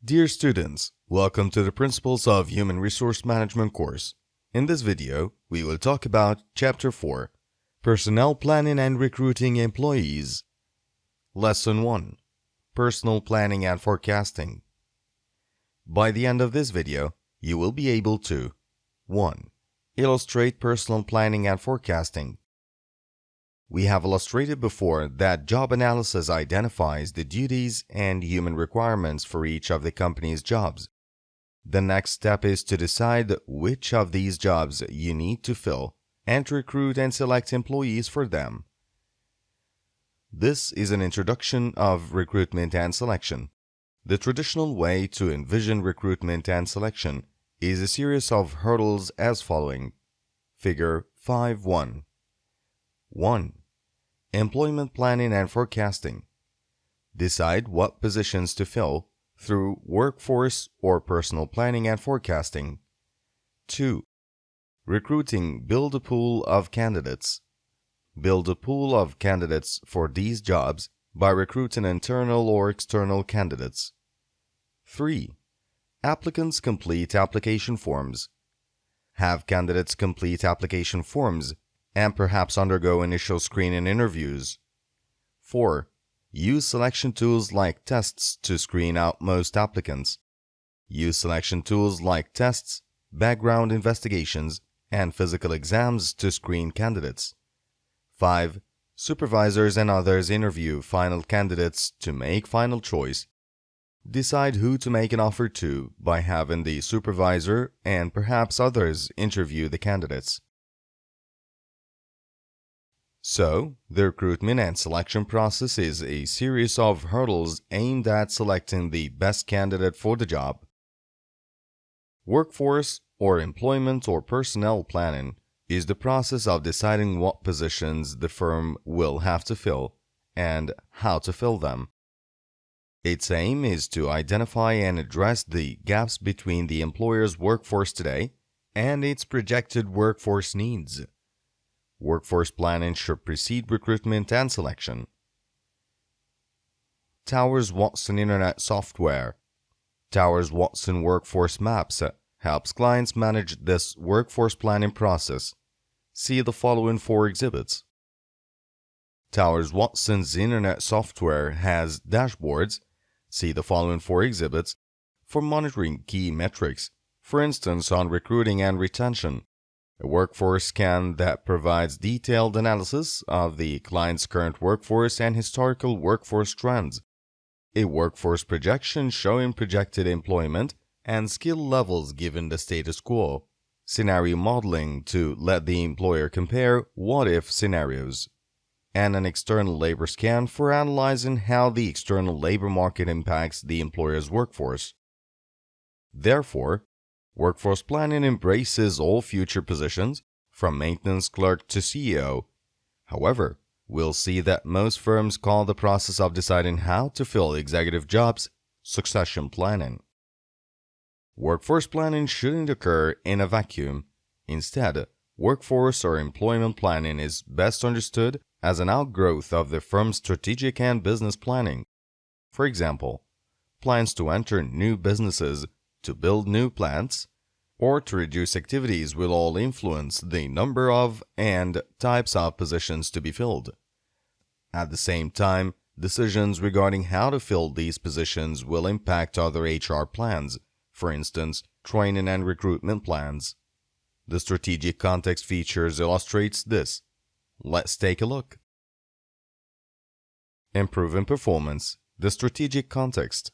Dear students, welcome to the Principles of Human Resource Management course. In this video, we will talk about Chapter 4, Personnel Planning and Recruiting Employees. Lesson 1, Personal Planning and Forecasting. By the end of this video, you will be able to 1. Illustrate personal planning and forecasting. We have illustrated before that job analysis identifies the duties and human requirements for each of the company's jobs. The next step is to decide which of these jobs you need to fill and to recruit and select employees for them. This is an introduction of recruitment and selection. The traditional way to envision recruitment and selection is a series of hurdles as following. Figure 5.1. 1. Employment planning and forecasting. Decide what positions to fill through workforce or personal planning and forecasting. 2. Recruiting. Build a pool of candidates. Build a pool of candidates for these jobs by recruiting internal or external candidates. 3. Applicants complete application forms. Have candidates complete application forms and perhaps undergo initial screening interviews. 4. Use selection tools like tests to screen out most applicants. Use selection tools like tests, background investigations, and physical exams to screen candidates. 5. Supervisors and others interview final candidates to make final choice. Decide who to make an offer to by having the supervisor and perhaps others interview the candidates. So, the recruitment and selection process is a series of hurdles aimed at selecting the best candidate for the job. Workforce or employment or personnel planning is the process of deciding what positions the firm will have to fill and how to fill them. Its aim is to identify and address the gaps between the employer's workforce today and its projected workforce needs. Workforce planning should precede recruitment and selection. Towers Watson Internet Software. Towers Watson Workforce Maps helps clients manage this workforce planning process. See the following 4 exhibits. Towers Watson's Internet software has dashboards. See the following 4 exhibits for monitoring key metrics, for instance on recruiting and retention. A workforce scan that provides detailed analysis of the client's current workforce and historical workforce trends. A workforce projection showing projected employment and skill levels given the status quo. Scenario modeling to let the employer compare what-if scenarios. And an external labor scan for analyzing how the external labor market impacts the employer's workforce. Therefore, workforce planning embraces all future positions, from maintenance clerk to CEO. However, we'll see that most firms call the process of deciding how to fill executive jobs succession planning. Workforce planning shouldn't occur in a vacuum. Instead, workforce or employment planning is best understood as an outgrowth of the firm's strategic and business planning. For example, plans to enter new businesses, to build new plants, or to reduce activities will all influence the number of and types of positions to be filled. At the same time, decisions regarding how to fill these positions will impact other HR plans, for instance, training and recruitment plans. The strategic context features illustrates this. Let's take a look. Improving performance, the strategic context.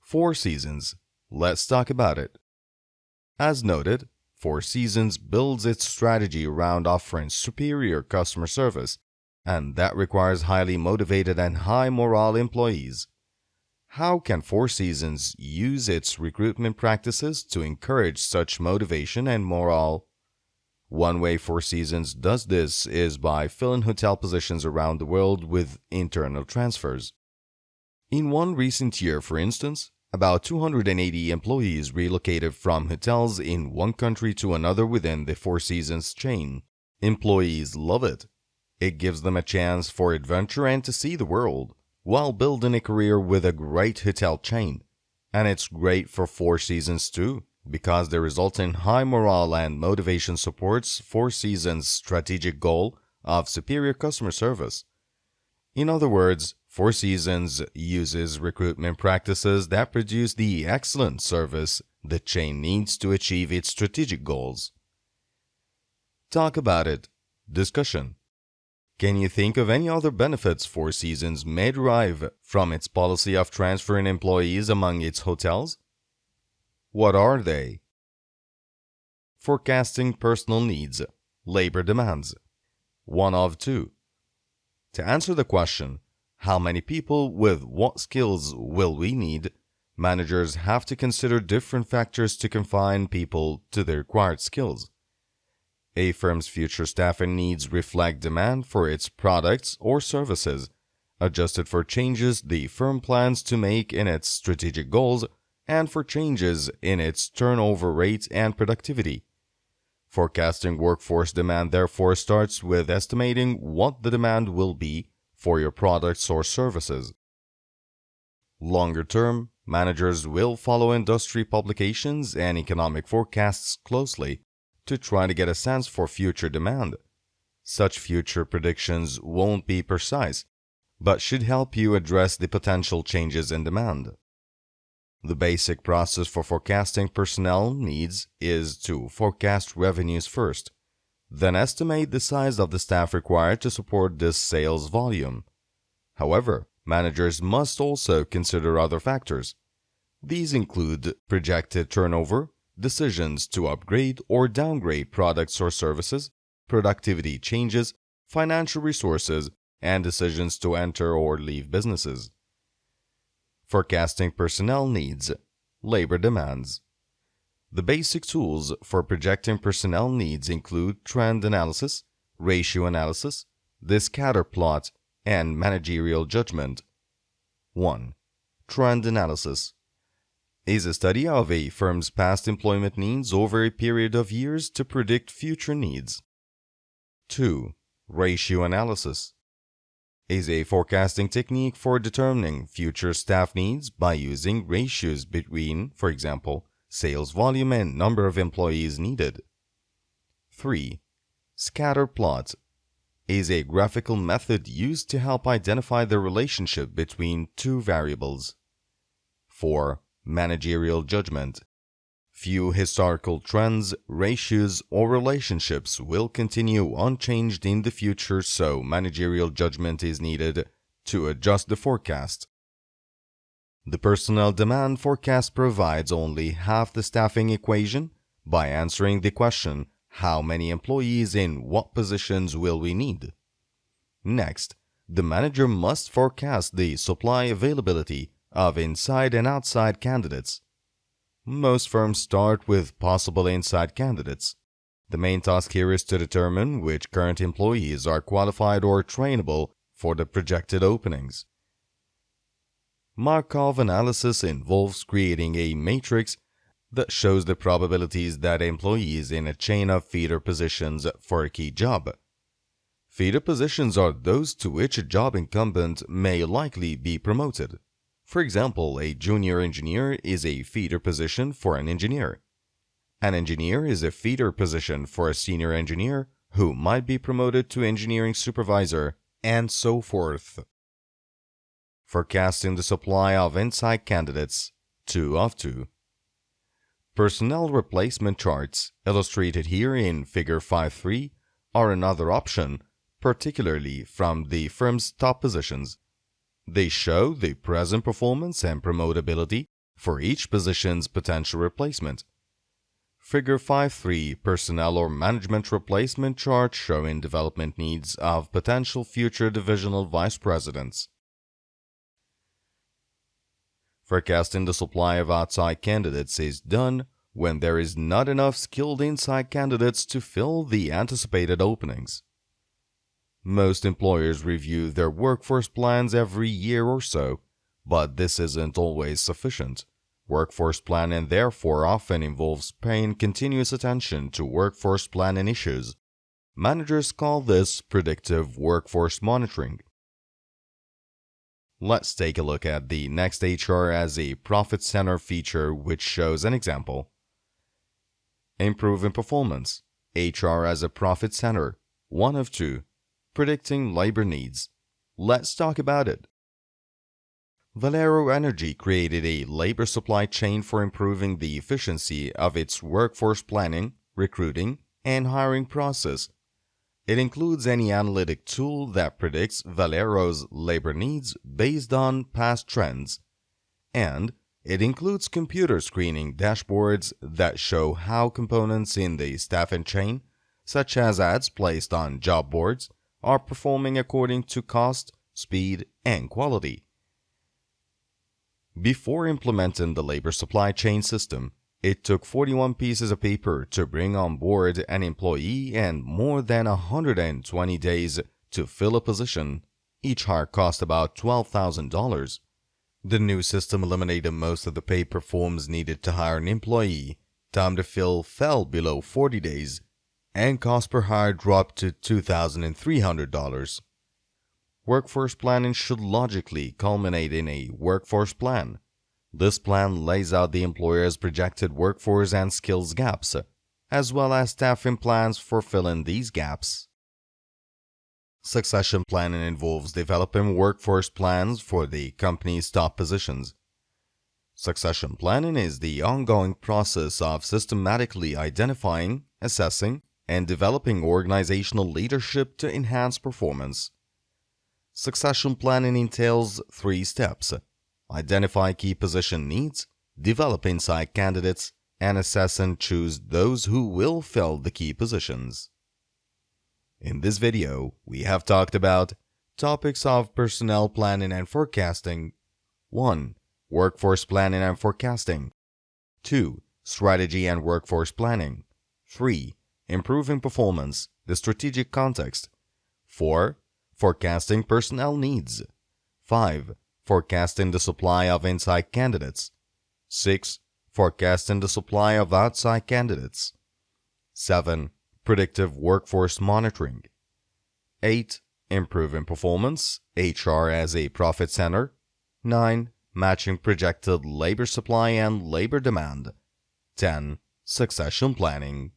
4 Seasons. Let's talk about it. As noted, 4 Seasons builds its strategy around offering superior customer service, and that requires highly motivated and high morale employees. How can 4 Seasons use its recruitment practices to encourage such motivation and morale? One way 4 Seasons does this is by filling hotel positions around the world with internal transfers. In one recent year, for instance, about 280 employees relocated from hotels in one country to another within the 4 Seasons chain. Employees love it. It gives them a chance for adventure and to see the world, while building a career with a great hotel chain, And it's great for Four Seasons too, because the resulting high morale and motivation supports Four Seasons' strategic goal of superior customer service. In other words, Four Seasons uses recruitment practices that produce the excellent service the chain needs to achieve its strategic goals. Talk about it. Discussion. Can you think of any other benefits Four Seasons may derive from its policy of transferring employees among its hotels? What are they? Forecasting personal needs, labor demands. One of two. To answer the question, how many people with what skills will we need, managers have to consider different factors to confine people to the required skills. A firm's future staffing needs reflect demand for its products or services, adjusted for changes the firm plans to make in its strategic goals and for changes in its turnover rate and productivity. Forecasting workforce demand therefore starts with estimating what the demand will be for your products or services. Longer term, managers will follow industry publications and economic forecasts closely to try to get a sense for future demand. Such future predictions won't be precise, but should help you address the potential changes in demand. The basic process for forecasting personnel needs is to forecast revenues first, then estimate the size of the staff required to support this sales volume. However, managers must also consider other factors. These include projected turnover, decisions to upgrade or downgrade products or services, productivity changes, financial resources, and decisions to enter or leave businesses. Forecasting personnel needs, labor demands. The basic tools for projecting personnel needs include trend analysis, ratio analysis, the scatter plot, and managerial judgment. 1. Trend analysis is a study of a firm's past employment needs over a period of years to predict future needs. 2. Ratio analysis is a forecasting technique for determining future staff needs by using ratios between, for example, sales volume and number of employees needed. 3. Scatter plot is a graphical method used to help identify the relationship between two variables. 4. Managerial judgment. Few historical trends, ratios, or relationships will continue unchanged in the future, so managerial judgment is needed to adjust the forecast. The personnel demand forecast provides only half the staffing equation by answering the question, how many employees in what positions will we need? Next, the manager must forecast the supply availability of inside and outside candidates. Most firms start with possible inside candidates. The main task here is to determine which current employees are qualified or trainable for the projected openings. Markov analysis involves creating a matrix that shows the probabilities that employees in a chain of feeder positions for a key job. Feeder positions are those to which a job incumbent may likely be promoted. For example, a junior engineer is a feeder position for an engineer. An engineer is a feeder position for a senior engineer who might be promoted to engineering supervisor, and so forth. Forecasting the supply of inside candidates, 2 of 2. Personnel replacement charts, illustrated here in Figure 5.3, are another option, particularly from the firm's top positions. They show the present performance and promotability for each position's potential replacement. Figure 5.3 Personnel or Management Replacement Chart showing development needs of potential future divisional vice presidents. Forecasting the supply of outside candidates is done when there is not enough skilled inside candidates to fill the anticipated openings. Most employers review their workforce plans every year or so, but this isn't always sufficient. Workforce planning therefore often involves paying continuous attention to workforce planning issues. Managers call this predictive workforce monitoring. Let's take a look at the next HR as a profit center feature, which shows an example. Improving performance. HR as a profit center. 1 of 2. Predicting labor needs. Let's talk about it. Valero Energy created a labor supply chain for improving the efficiency of its workforce planning, recruiting, and hiring process. It includes any analytic tool that predicts Valero's labor needs based on past trends. And it includes computer screening dashboards that show how components in the staffing chain, such as ads placed on job boards, are performing according to cost, speed, and quality. Before implementing the labor supply chain system, it took 41 pieces of paper to bring on board an employee and more than 120 days to fill a position. Each hire cost about $12,000. The new system eliminated most of the paper forms needed to hire an employee. Time to fill fell below 40 days, and cost per hire dropped to $2,300. Workforce planning should logically culminate in a workforce plan. This plan lays out the employer's projected workforce and skills gaps, as well as staffing plans for filling these gaps. Succession planning involves developing workforce plans for the company's top positions. Succession planning is the ongoing process of systematically identifying, assessing, and developing organizational leadership to enhance performance. Succession planning entails 3 steps: identify key position needs, develop inside candidates, and assess and choose those who will fill the key positions. In this video, we have talked about topics of personnel planning and forecasting. 1. Workforce planning and forecasting. 2. Strategy and workforce planning. 3. Improving performance, the strategic context. 4. Forecasting personnel needs. 5. Forecasting the supply of inside candidates. 6. Forecasting the supply of outside candidates. 7. Predictive workforce monitoring. 8. Improving performance, HR as a profit center. 9. Matching projected labor supply and labor demand. 10. Succession planning.